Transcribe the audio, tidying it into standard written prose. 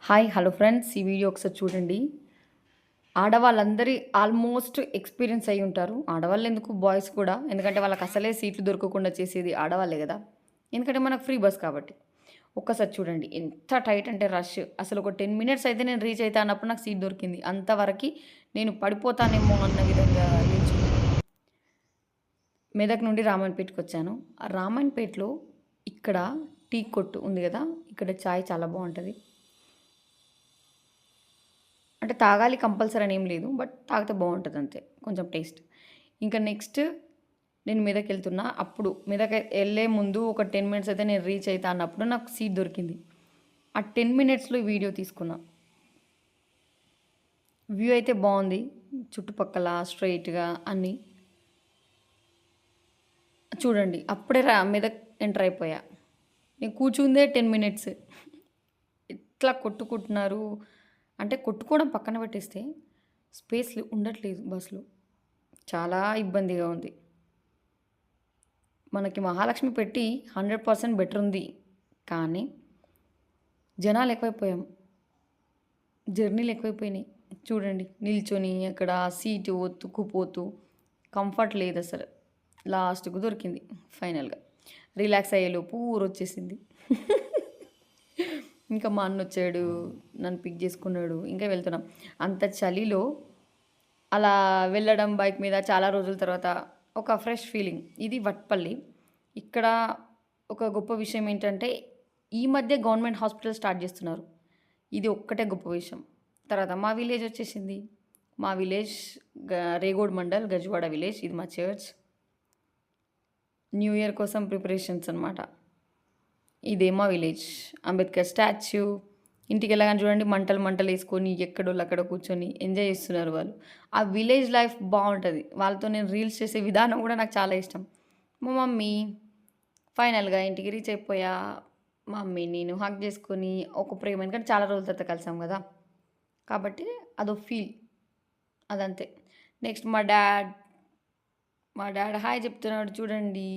Hi hello friends, ఈ video ఒకసారి చూడండి. ఆడవాళ్ళందరి ఆల్మోస్ట్ ఎక్స్పీరియన్స్ అయ్యి ఉంటారు. ఆడవాళ్ళు ఎందుకు, బాయ్స్ కూడా. ఎందుకంటే వాళ్ళకి అసలే సీట్లు దొరకకుండా చేసేది ఆడవాళ్ళే కదా. ఎందుకంటే మనకు ఫ్రీ బస్ కాబట్టి. ఒక్కసారి చూడండి ఎంత టైట్ అంటే రష్. అసలు ఒక 10 మినిట్స్ అయితే నేను రీచ్ అయితా అన్నప్పుడు నాకు సీట్ దొరికింది. అంతవరకు నేను పడిపోతానేమో అన్న విధంగా నిల్చున్నా. మెదక్ నుండి రామాయణపేటకి వచ్చాను. ఆ రామాయణపేటలో ఇక్కడ టీ కొట్టు ఉంది కదా, ఇక్కడ చాయ్ చాలా బాగుంటుంది. అంటే తాగాలి కంపల్సరీ అని ఏం లేదు. బట్ తాగితే బాగుంటుంది అంతే, కొంచెం టేస్ట్. ఇంకా నెక్స్ట్ నేను మెదక్ వెళ్తున్నా. అప్పుడు మెదక్ వెళ్ళే ముందు ఒక 10 మినిట్స్ అయితే నేను రీచ్ అవుతా అన్నప్పుడు నాకు సీట్ దొరికింది. ఆ 10 మినిట్స్లో వీడియో తీసుకున్నా. వ్యూ అయితే బాగుంది, చుట్టుపక్కల స్ట్రైట్గా అన్నీ చూడండి. అప్పుడే మెదక్ ఎంటర్ అయిపోయా. నేను కూర్చుందే 10 మినిట్స్. ఎట్లా కొట్టుకుంటున్నారు అంటే, కొట్టుకోవడం పక్కన పెట్టేస్తే స్పేస్ ఉండట్లేదు బస్సులో. చాలా ఇబ్బందిగా ఉంది. మనకి మహాలక్ష్మి పెట్టి 100% బెటర్ ఉంది. కానీ జనాలు ఎక్కువైపోయాం, జర్నీలు ఎక్కువైపోయినాయి. చూడండి నిల్చొని అక్కడ సీటు ఒత్తుకుపోతూ కంఫర్ట్ లేదు అసలు. లాస్ట్కు దొరికింది ఫైనల్గా. రిలాక్స్ అయ్యేలోపు ఊరొచ్చేసింది. ఇంకా మా అన్న వచ్చాడు, నన్ను పిక్ చేసుకున్నాడు. ఇంకా వెళ్తున్నాం. అంత చలిలో అలా వెళ్ళడం బైక్ మీద చాలా రోజుల తర్వాత ఒక ఫ్రెష్ ఫీలింగ్. ఇది వట్పల్లి. ఇక్కడ ఒక గొప్ప విషయం ఏంటంటే, ఈ మధ్య గవర్నమెంట్ హాస్పిటల్ స్టార్ట్ చేస్తున్నారు. ఇది ఒక్కటే గొప్ప విషయం. తర్వాత మా విలేజ్ వచ్చేసింది. మా విలేజ్ రేగోడ్ మండల్, గజవాడ విలేజ్. ఇది మా చర్చ్. న్యూ ఇయర్ కోసం ప్రిపరేషన్స్ అనమాట. ఇదే మా విలేజ్. అంబేద్కర్ స్టాచ్యూ. ఇంటికి వెళ్ళగానే చూడండి, మంటలు మంటలు వేసుకొని ఎక్కడోళ్ళు అక్కడ కూర్చొని ఎంజాయ్ చేస్తున్నారు వాళ్ళు. ఆ విలేజ్ లైఫ్ బాగుంటుంది. వాళ్ళతో నేను రీల్స్ చేసే విధానం కూడా నాకు చాలా ఇష్టం. మా మమ్మీ ఫైనల్గా ఇంటికి రీచ్ అయిపోయా. మా మమ్మీ నేను హగ్ చేసుకొని ఒక ప్రేమ, ఎందుకంటే చాలా రోజుల తర్వాత కలిసాం కదా, కాబట్టి అదో ఫీల్, అదంతే. నెక్స్ట్ మా డాడ్ హాయ్ చెప్తున్నాడు చూడండి.